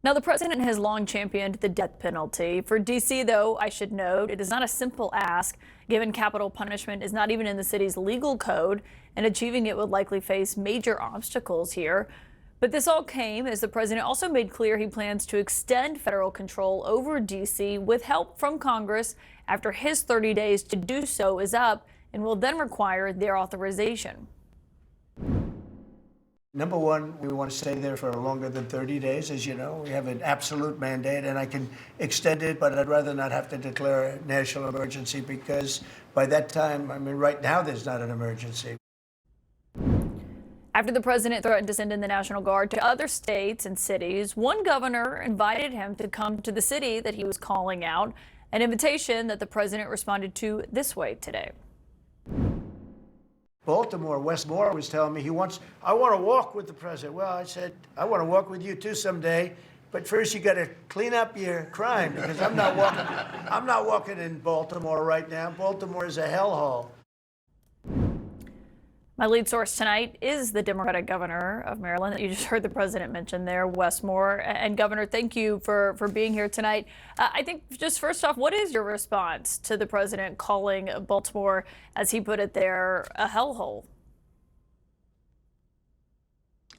Now, the president has long championed the death penalty. For D.C., though, I should note, it is not a simple ask, given capital punishment is not even in the city's legal code, and achieving it would likely face major obstacles here. But this all came as the president also made clear he plans to extend federal control over D.C. with help from Congress after his 30 days to do so is up and will then require their authorization. Number one, we want to stay there for longer than 30 days. As you know, we have an absolute mandate, and I can extend it, but I'd rather not have to declare a national emergency because by that time, I mean, right now, there's not an emergency. After the president threatened to send in the National Guard to other states and cities, one governor invited him to come to the city that he was calling out, an invitation that the president responded to this way today. Baltimore, Wes Moore was telling me I want to walk with the president. Well, I said, I want to walk with you too someday, but first you got to clean up your crime because I'm not walking in Baltimore right now. Baltimore is a hellhole. My lead source tonight is the Democratic governor of Maryland that you just heard the president mention there, Wes Moore. And Governor, thank you for being here tonight. I think just first off, what is your response to the president calling Baltimore, as he put it there, a hellhole?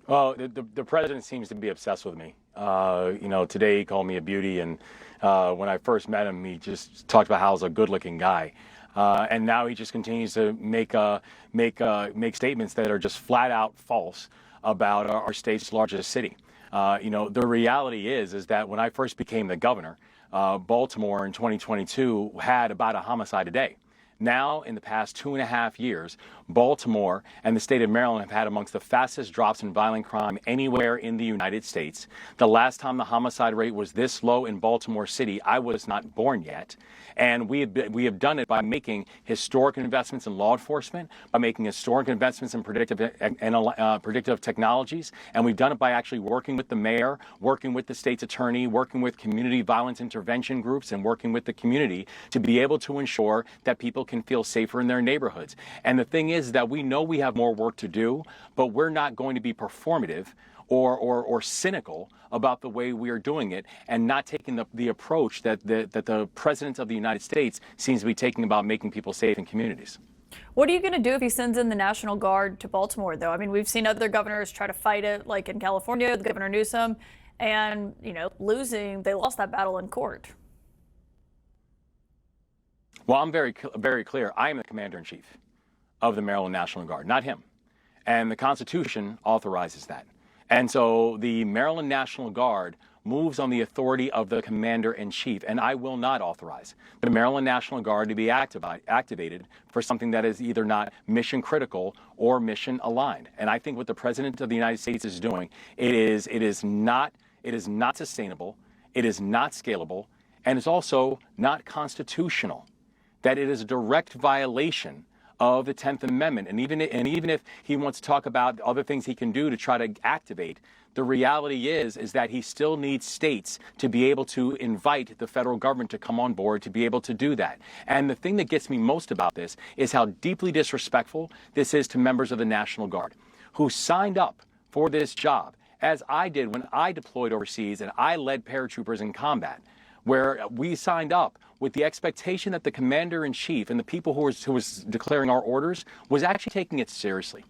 Well, the president seems to be obsessed with me. Today he called me a beauty, and when I first met him, he just talked about how I was a good-looking guy. And now he just continues to make statements that are just flat out false about our state's largest city. The reality is that when I first became the governor, Baltimore in 2022 had about a homicide a day. Now, in the past 2.5 years, Baltimore and the state of Maryland have had amongst the fastest drops in violent crime anywhere in the United States. The last time the homicide rate was this low in Baltimore City, I was not born yet. And we have done it by making historic investments in law enforcement, by making historic investments in predictive technologies. And we've done it by actually working with the mayor, working with the state's attorney, working with community violence intervention groups, and working with the community to be able to ensure that people can feel safer in their neighborhoods. And the thing is that we know we have more work to do, but we're not going to be performative or cynical about the way we are doing it, and not taking the approach that the President of the United States seems to be taking about making people safe in communities. What are you going to do if he sends in the National Guard to Baltimore, though? I mean, we've seen other governors try to fight it, like in California, Governor Newsom, and, they lost that battle in court. Well, I'm very clear. I am the commander-in-chief of the Maryland National Guard, not him. And the Constitution authorizes that. And so the Maryland National Guard moves on the authority of the commander-in-chief, and I will not authorize the Maryland National Guard to be activated for something that is either not mission critical or mission aligned. And I think what the President of the United States is doing, it is not sustainable, it is not scalable, and it's also not constitutional. That it is a direct violation of the 10th Amendment. And even if he wants to talk about other things he can do to try to activate, the reality is that he still needs states to be able to invite the federal government to come on board to be able to do that. And the thing that gets me most about this is how deeply disrespectful this is to members of the National Guard who signed up for this job, as I did when I deployed overseas and I led paratroopers in combat, where we signed up with the expectation that the commander-in-chief and the people who was declaring our orders was actually taking it seriously.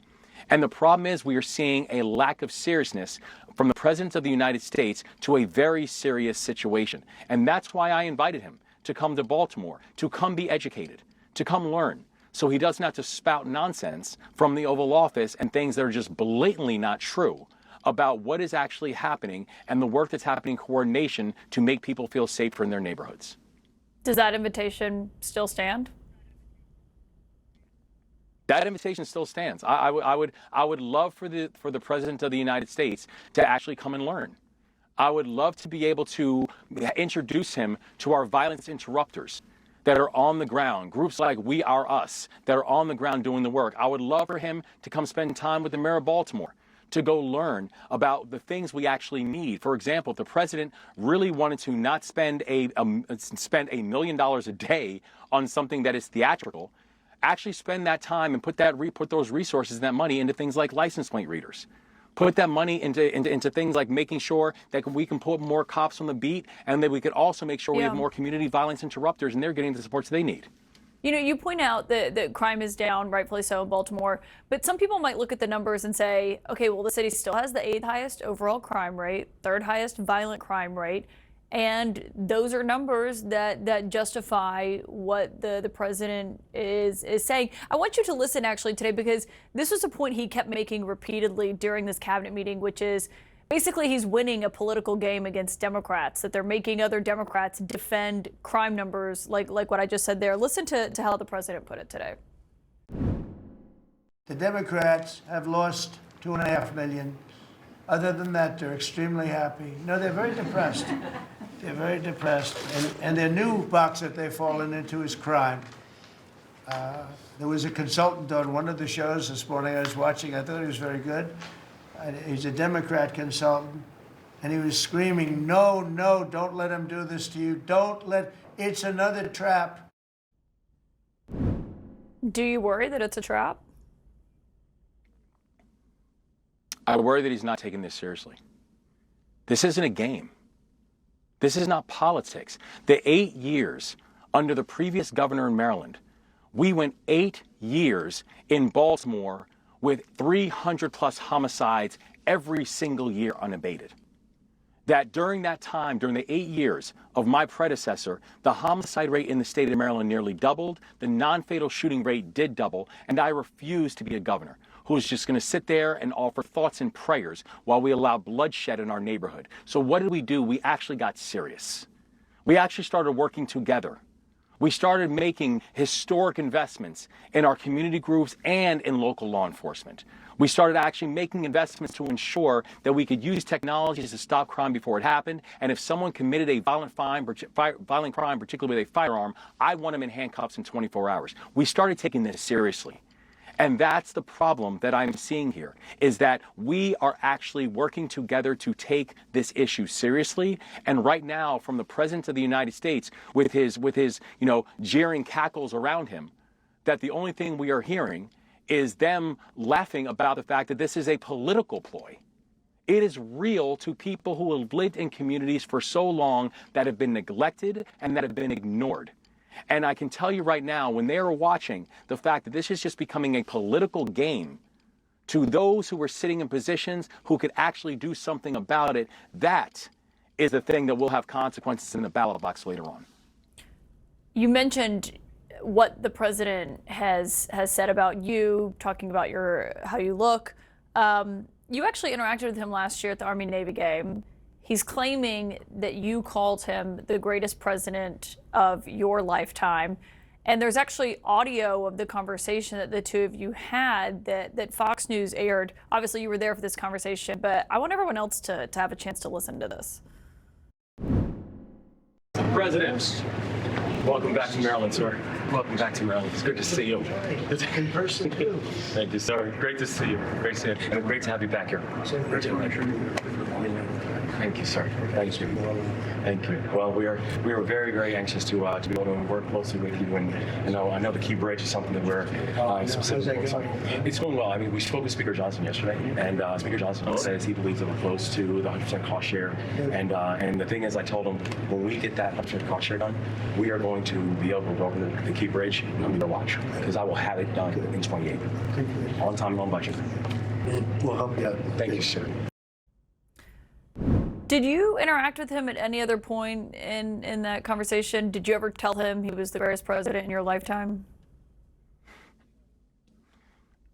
And the problem is we are seeing a lack of seriousness from the President of the United States to a very serious situation. And that's why I invited him to come to Baltimore, to come be educated, to come learn, so he doesn't have to spout nonsense from the Oval Office and things that are just blatantly not true about what is actually happening and the work that's happening in coordination to make people feel safer in their neighborhoods. Does that invitation still stand? That invitation still stands. I would love for the President of the United States to actually come and learn. I would love to be able to introduce him to our violence interrupters that are on the ground, groups like We Are Us that are on the ground doing the work. I would love for him to come spend time with the mayor of Baltimore, to go learn about the things we actually need. For example, if the president really wanted to not spend $1 million a day on something that is theatrical, actually spend that time and put those resources and that money into things like license plate readers. Put that money into things like making sure that we can put more cops on the beat, and that we could also make sure we have more community violence interrupters, and they're getting the supports they need. You know, you point out that crime is down, rightfully so, in Baltimore, but some people might look at the numbers and say, okay, well, the city still has the 8th highest overall crime rate, 3rd highest violent crime rate, and those are numbers that justify what the president is saying. I want you to listen actually today, because this was a point he kept making repeatedly during this cabinet meeting, which is basically he's winning a political game against Democrats, that they're making other Democrats defend crime numbers like what I just said there. Listen to how the president put it today. The Democrats have lost 2.5 million. Other than that, they're extremely happy. No, they're very depressed. They're very depressed. And their new box that they've fallen into is crime. There was a consultant on one of the shows this morning I was watching. I thought he was very good. He's a Democrat consultant, and he was screaming, no, no, don't let him do this to you. It's another trap. Do you worry that it's a trap? I worry that he's not taking this seriously. This isn't a game. This is not politics. The 8 years under the previous governor in Maryland, we went 8 years in Baltimore with 300 plus homicides every single year unabated. That during that time, during the 8 years of my predecessor, the homicide rate in the state of Maryland nearly doubled, the non-fatal shooting rate did double, and I refused to be a governor who was just going to sit there and offer thoughts and prayers while we allowed bloodshed in our neighborhood. So what did we do? We actually got serious. We actually started working together. We started making historic investments in our community groups and in local law enforcement. We started actually making investments to ensure that we could use technologies to stop crime before it happened. And if someone committed a violent crime, particularly with a firearm, I want them in handcuffs in 24 hours. We started taking this seriously. And that's the problem that I'm seeing here, is that we are actually working together to take this issue seriously. And right now, from the President of the United States, with his jeering cackles around him, that the only thing we are hearing is them laughing about the fact that this is a political ploy. It is real to people who have lived in communities for so long that have been neglected and that have been ignored. And I can tell you right now, when they are watching the fact that this is just becoming a political game, to those who are sitting in positions who could actually do something about it, that is the thing that will have consequences in the ballot box later on. You mentioned what the president has said about you, talking about how you look. You actually interacted with him last year at the Army-Navy game. He's claiming that you called him the greatest president of your lifetime. And there's actually audio of the conversation that the two of you had that Fox News aired. Obviously, you were there for this conversation, but I want everyone else to have a chance to listen to this. President, welcome back to Maryland, sir. Welcome back to Maryland. It's good to see you. In person, too. Thank you, sir. Great to see you. Great to see you. And great to have you back here. Great to have you. Thank you, sir. Thank you. Thank you. Well, we were very, very anxious to be able to work closely with you, and I know the Key Bridge is something that we're specifically. It's going well. I mean, we spoke with Speaker Johnson yesterday, and Speaker Johnson says he believes that we're close to the 100% cost share. And the thing is, I told him when we get that 100% cost share done, we are going to be able to go over the Key Bridge under the watch, because I will have it done in 28, on time and on budget. We'll help you out. Thank you, sir. Did you interact with him at any other point in that conversation? Did you ever tell him he was the greatest president in your lifetime?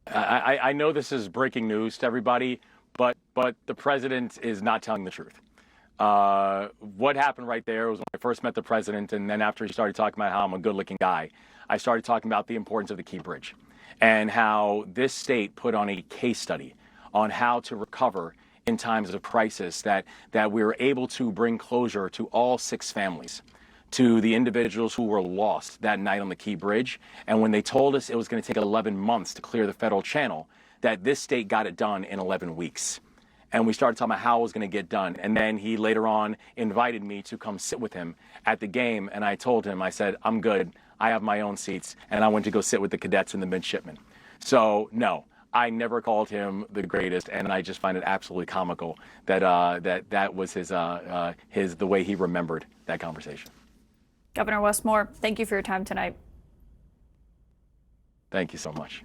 I know this is breaking news to everybody, but the president is not telling the truth. What happened right there was when I first met the president, and then after he started talking about how I'm a good-looking guy, I started talking about the importance of the Key Bridge and how this state put on a case study on how to recover in times of crisis, that we were able to bring closure to all 6 families, to the individuals who were lost that night on the Key Bridge. And when they told us it was going to take 11 months to clear the federal channel, that this state got it done in 11 weeks. And we started talking about how it was going to get done. And then he later on invited me to come sit with him at the game. And I told him, I said, I'm good. I have my own seats. And I went to go sit with the cadets and the midshipmen. So no, I never called him the greatest, and I just find it absolutely comical that that was his the way he remembered that conversation. Governor Wes Moore, thank you for your time tonight. Thank you so much.